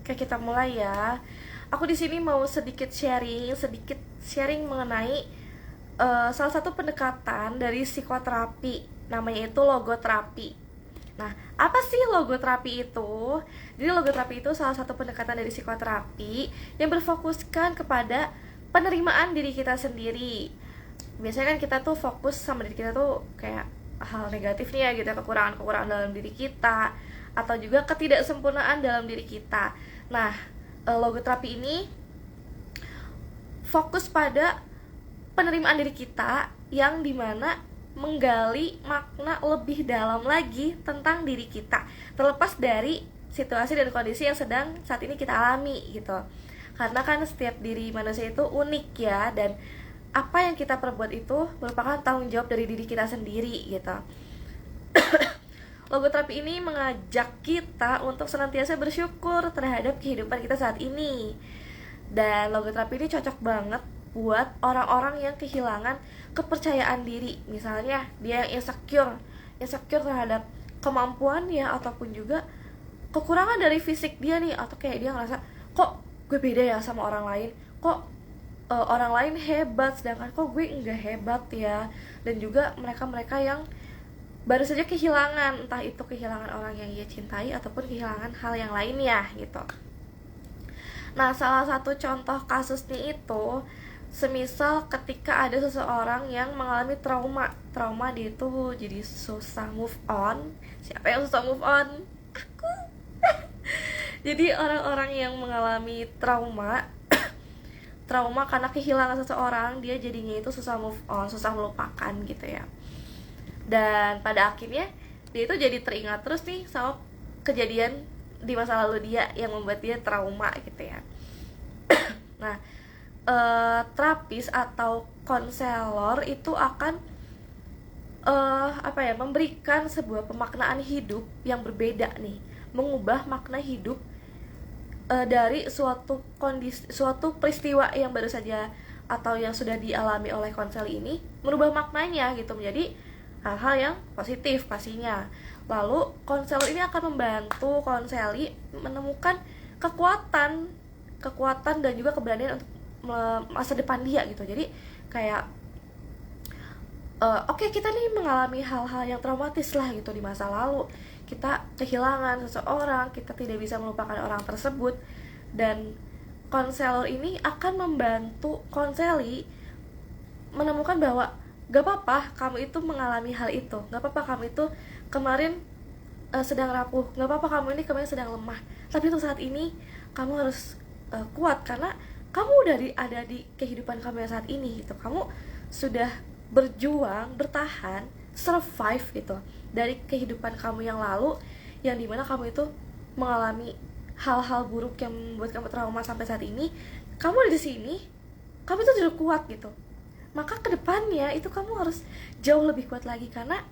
Oke, kita mulai ya. Aku di sini mau sedikit sharing mengenai salah satu pendekatan dari psikoterapi, namanya itu logoterapi. Nah, apa sih logoterapi itu? Jadi logoterapi itu salah satu pendekatan dari psikoterapi yang berfokuskan kepada penerimaan diri kita sendiri. Biasanya kan kita tuh fokus sama diri kita tuh kayak hal negatifnya gitu, kekurangan-kekurangan dalam diri kita, atau juga ketidaksempurnaan dalam diri kita. Nah, logoterapi ini fokus pada penerimaan diri kita yang dimana menggali makna lebih dalam lagi tentang diri kita, terlepas dari situasi dan kondisi yang sedang saat ini kita alami gitu. Karena kan setiap diri manusia itu unik ya, dan apa yang kita perbuat itu merupakan tanggung jawab dari diri kita sendiri gitu. Logoterapi ini mengajak kita untuk senantiasa bersyukur terhadap kehidupan kita saat ini. Dan logoterapi ini cocok banget buat orang-orang yang kehilangan kepercayaan diri. Misalnya dia yang insecure terhadap kemampuannya, ataupun juga kekurangan dari fisik dia nih, atau kayak dia ngerasa kok gue beda ya sama orang lain, kok orang lain hebat sedangkan kok gue enggak hebat ya. Dan juga mereka-mereka yang baru saja kehilangan, entah itu kehilangan orang yang ia cintai ataupun kehilangan hal yang lainnya gitu. Nah, salah satu contoh kasusnya itu semisal ketika ada seseorang yang mengalami trauma dia itu jadi susah move on. Siapa yang susah move on? Aku. Jadi orang-orang yang mengalami trauma karena kehilangan seseorang, dia jadinya itu susah move on, susah melupakan gitu ya. Dan pada akhirnya dia itu jadi teringat terus nih sama kejadian di masa lalu dia yang membuat dia trauma gitu ya. Nah, terapis atau konselor itu akan memberikan sebuah pemaknaan hidup yang berbeda nih, mengubah makna hidup dari suatu peristiwa yang baru saja atau yang sudah dialami oleh konseli ini, merubah maknanya gitu menjadi hal-hal yang positif pastinya. Lalu konselor ini akan membantu konseli menemukan kekuatan dan juga keberanian untuk masa depan dia gitu. Jadi kayak oke, kita nih mengalami hal-hal yang traumatis lah gitu di masa lalu. Kita kehilangan seseorang, kita tidak bisa melupakan orang tersebut, dan konselor ini akan membantu konseli menemukan bahwa gak apa-apa kamu itu mengalami hal itu, gak apa-apa kamu itu kemarin sedang rapuh, gak apa-apa kamu ini kemarin sedang lemah, tapi untuk saat ini kamu harus kuat karena kamu udah ada di kehidupan kamu yang saat ini gitu. Kamu sudah berjuang, bertahan, survive gitu dari kehidupan kamu yang lalu, yang dimana kamu itu mengalami hal-hal buruk yang membuat kamu trauma sampai saat ini. Kamu ada di sini, kamu itu sudah kuat gitu. Maka kedepannya itu kamu harus jauh lebih kuat lagi karena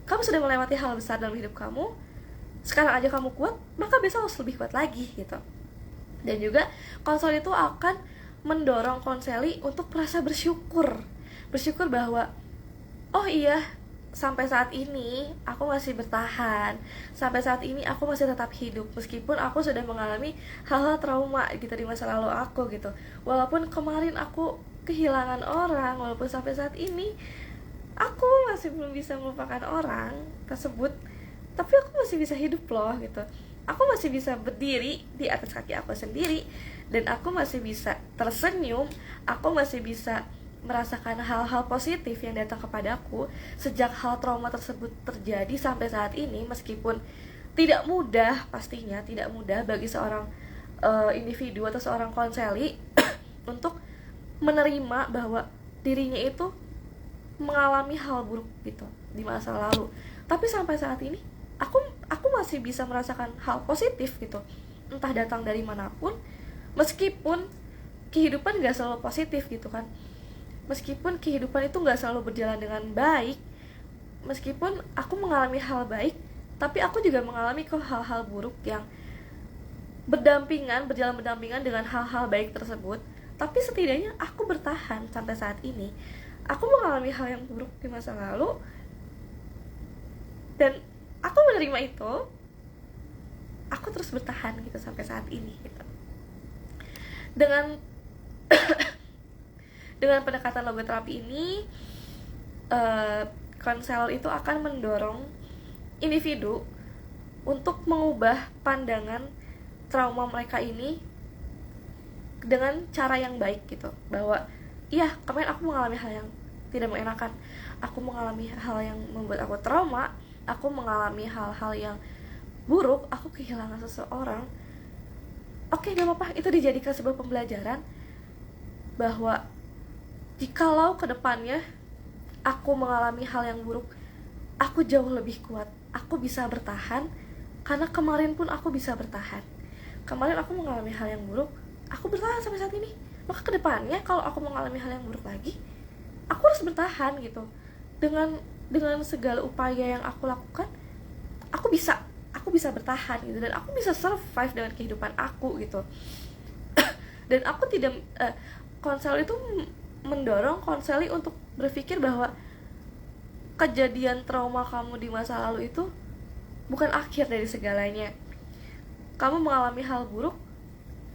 kamu sudah melewati hal besar dalam hidup kamu. Sekarang aja kamu kuat, maka besok harus lebih kuat lagi gitu. Dan juga konselor itu akan mendorong konseli untuk merasa bersyukur bahwa oh iya, sampai saat ini aku masih bertahan, sampai saat ini aku masih tetap hidup meskipun aku sudah mengalami hal-hal trauma gitu di masa lalu aku gitu. Walaupun kemarin aku kehilangan orang, walaupun sampai saat ini aku masih belum bisa melupakan orang tersebut, tapi aku masih bisa hidup loh gitu. Aku masih bisa berdiri di atas kaki aku sendiri, dan aku masih bisa tersenyum, aku masih bisa merasakan hal-hal positif yang datang kepadaku sejak hal trauma tersebut terjadi sampai saat ini. Meskipun tidak mudah, pastinya tidak mudah bagi seorang individu atau seorang konseli untuk menerima bahwa dirinya itu mengalami hal buruk gitu di masa lalu, tapi sampai saat ini aku masih bisa merasakan hal positif gitu, entah datang dari manapun. Meskipun kehidupan gak selalu positif gitu kan, meskipun kehidupan itu gak selalu berjalan dengan baik, meskipun aku mengalami hal baik, tapi aku juga mengalami kok hal-hal buruk yang berjalan berdampingan dengan hal-hal baik tersebut. Tapi setidaknya aku bertahan sampai saat ini. Aku mengalami hal yang buruk di masa lalu, dan aku menerima itu. aku terus bertahan gitu sampai saat ini gitu. Dengan dengan pendekatan logoterapi ini, konselor itu akan mendorong individu untuk mengubah pandangan trauma mereka ini dengan cara yang baik gitu, bahwa iya, kemarin aku mengalami hal yang tidak mengenakan, aku mengalami hal yang membuat aku trauma, aku mengalami hal-hal yang buruk, aku kehilangan seseorang. Oke, gak apa-apa, itu dijadikan sebuah pembelajaran bahwa jikalau kedepannya aku mengalami hal yang buruk, aku jauh lebih kuat, aku bisa bertahan, karena kemarin pun aku bisa bertahan. Kemarin aku mengalami hal yang buruk, aku bertahan sampai saat ini. Maka kedepannya kalau aku mengalami hal yang buruk lagi, aku harus bertahan gitu. Dengan segala upaya yang aku lakukan, aku bisa bertahan gitu, dan aku bisa survive dengan kehidupan aku gitu. Dan aku tidak konselor itu mendorong konseli untuk berpikir bahwa kejadian trauma kamu di masa lalu itu bukan akhir dari segalanya. Kamu mengalami hal buruk,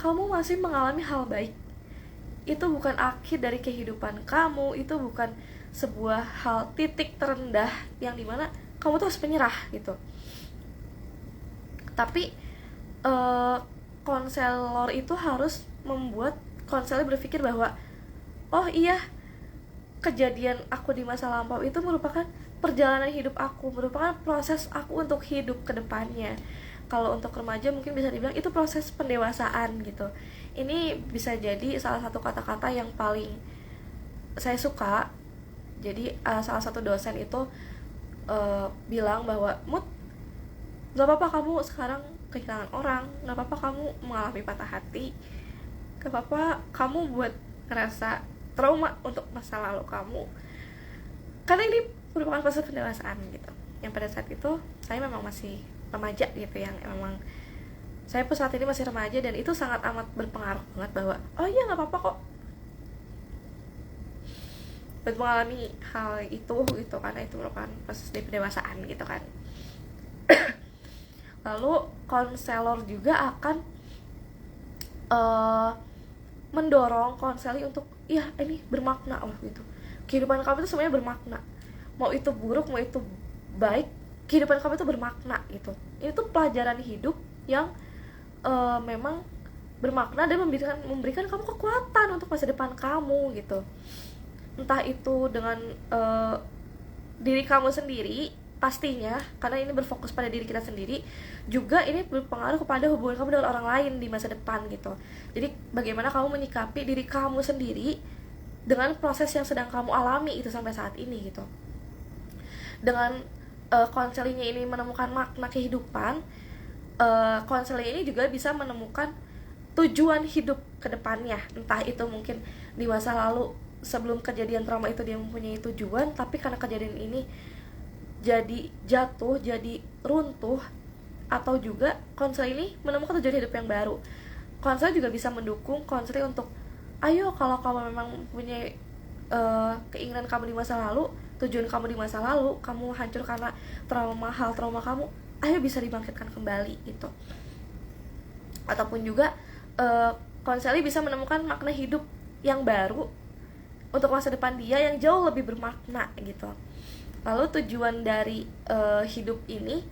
kamu masih mengalami hal baik. Itu bukan akhir dari kehidupan kamu, itu bukan sebuah hal titik terendah yang dimana kamu tuh harus menyerah gitu. Tapi konselor itu harus membuat konselor berpikir bahwa oh iya, kejadian aku di masa lampau itu merupakan perjalanan hidup aku, merupakan proses aku untuk hidup ke depannya. Kalau untuk remaja mungkin bisa dibilang itu proses pendewasaan gitu. Ini bisa jadi salah satu kata-kata yang paling saya suka. Jadi salah satu dosen itu bilang bahwa Mut, gak apa-apa kamu sekarang kehilangan orang, gak apa-apa kamu mengalami patah hati, gak apa-apa kamu buat ngerasa trauma untuk masa lalu kamu, karena ini merupakan proses pendewasaan gitu. Yang pada saat itu saya memang masih remaja gitu, yang memang saya pun saat ini masih remaja, dan itu sangat amat berpengaruh banget bahwa oh iya, nggak apa-apa kok buat mengalami hal itu gitu, karena itu merupakan proses dari pendewasaan gitu kan. Lalu konselor juga akan mendorong konseli untuk iya, ini bermakna loh gitu. Kehidupan kamu itu semuanya bermakna, mau itu buruk mau itu baik, kehidupan kamu itu bermakna gitu. Ini tuh pelajaran hidup yang memang bermakna dan memberikan kamu kekuatan untuk masa depan kamu gitu. Entah itu dengan diri kamu sendiri pastinya, karena ini berfokus pada diri kita sendiri, juga ini berpengaruh kepada hubungan kamu dengan orang lain di masa depan gitu. Jadi bagaimana kamu menyikapi diri kamu sendiri dengan proses yang sedang kamu alami itu sampai saat ini gitu. Dengan konselinya ini menemukan makna kehidupan, konselnya ini juga bisa menemukan tujuan hidup ke depannya. Entah itu mungkin di masa lalu sebelum kejadian trauma itu dia mempunyai tujuan, tapi karena kejadian ini jadi jatuh, jadi runtuh, atau juga konsel ini menemukan tujuan hidup yang baru. Konsel juga bisa mendukung konsel untuk ayo, kalau kamu memang mempunyai keinginan kamu di masa lalu, tujuan kamu di masa lalu, kamu hancur karena hal trauma kamu, ayo bisa dibangkitkan kembali gitu. Ataupun juga konseli bisa menemukan makna hidup yang baru untuk masa depan dia yang jauh lebih bermakna gitu. Lalu tujuan dari hidup ini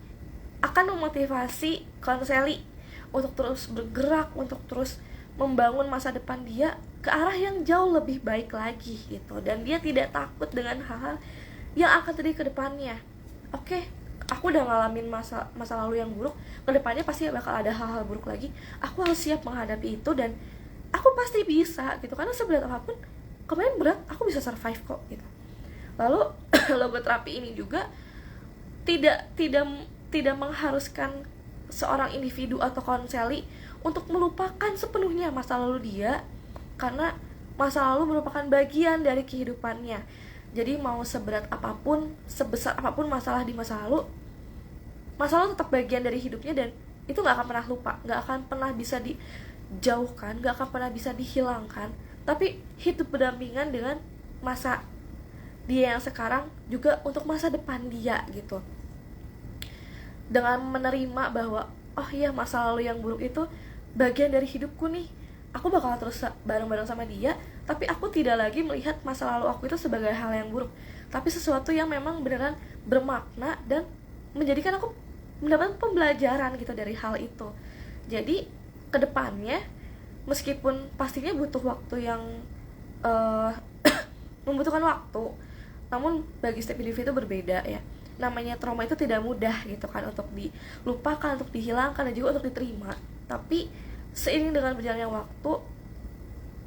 akan memotivasi konseli untuk terus bergerak, untuk terus membangun masa depan dia ke arah yang jauh lebih baik lagi gitu. Dan dia tidak takut dengan hal-hal yang akan terjadi ke depannya. Oke, aku udah ngalamin masa lalu yang buruk, ke depannya pasti bakal ada hal-hal buruk lagi. Aku harus siap menghadapi itu, dan aku pasti bisa gitu, karena seberat apapun kemarin berat, aku bisa survive kok gitu. Lalu logoterapi ini juga tidak mengharuskan seorang individu atau konseli untuk melupakan sepenuhnya masa lalu dia, karena masa lalu merupakan bagian dari kehidupannya. Jadi mau seberat apapun, sebesar apapun masalah di masa lalu tetap bagian dari hidupnya, dan itu gak akan pernah lupa, gak akan pernah bisa dijauhkan, gak akan pernah bisa dihilangkan, tapi hidup berdampingan dengan masa dia yang sekarang, juga untuk masa depan dia gitu. Dengan menerima bahwa oh iya, masa lalu yang buruk itu bagian dari hidupku nih, aku bakal terus bareng-bareng sama dia, tapi aku tidak lagi melihat masa lalu aku itu sebagai hal yang buruk, tapi sesuatu yang memang beneran bermakna dan menjadikan aku mendapat pembelajaran gitu dari hal itu. Jadi kedepannya, meskipun pastinya butuh waktu yang uh, membutuhkan waktu, namun bagi setiap individu berbeda ya. Namanya trauma itu tidak mudah gitu kan untuk dilupakan, untuk dihilangkan, dan juga untuk diterima. Tapi seiring dengan berjalannya waktu,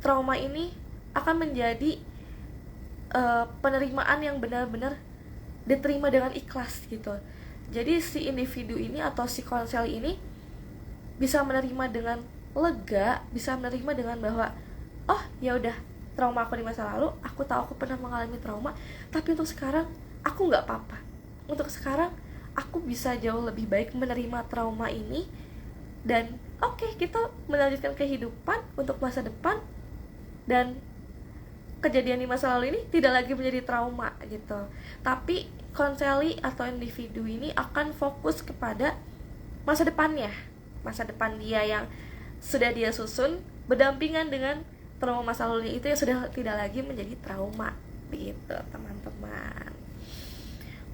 trauma ini akan menjadi penerimaan yang benar-benar diterima dengan ikhlas gitu. Jadi si individu ini atau si konsel ini bisa menerima dengan lega, bisa menerima dengan bahwa oh ya udah, trauma aku di masa lalu, aku tahu aku pernah mengalami trauma, tapi untuk sekarang aku nggak apa-apa. Untuk sekarang aku bisa jauh lebih baik menerima trauma ini, dan oke, kita melanjutkan kehidupan untuk masa depan, dan kejadian di masa lalu ini tidak lagi menjadi trauma gitu. Tapi konseli atau individu ini akan fokus kepada masa depannya, masa depan dia yang sudah dia susun berdampingan dengan trauma masa lalu itu yang sudah tidak lagi menjadi trauma gitu teman-teman.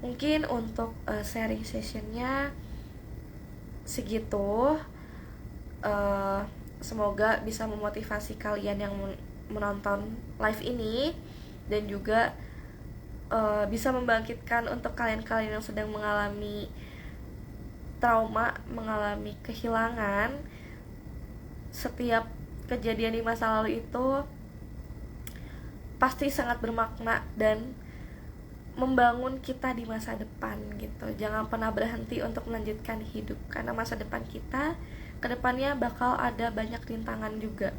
Mungkin untuk sharing sessionnya segitu. Semoga bisa memotivasi kalian yang menonton live ini, dan juga bisa membangkitkan untuk kalian-kalian yang sedang mengalami trauma, mengalami kehilangan. Setiap kejadian di masa lalu itu pasti sangat bermakna dan membangun kita di masa depan gitu. Jangan pernah berhenti untuk melanjutkan hidup, karena masa depan kita kedepannya bakal ada banyak rintangan juga.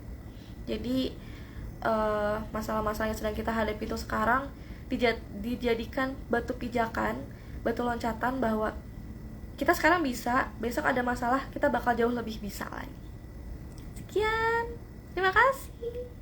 Jadi masalah-masalah yang sedang kita hadapi itu sekarang dijadikan batu pijakan, batu loncatan bahwa kita sekarang bisa, besok ada masalah kita bakal jauh lebih bisa lagi. Sekian, terima kasih.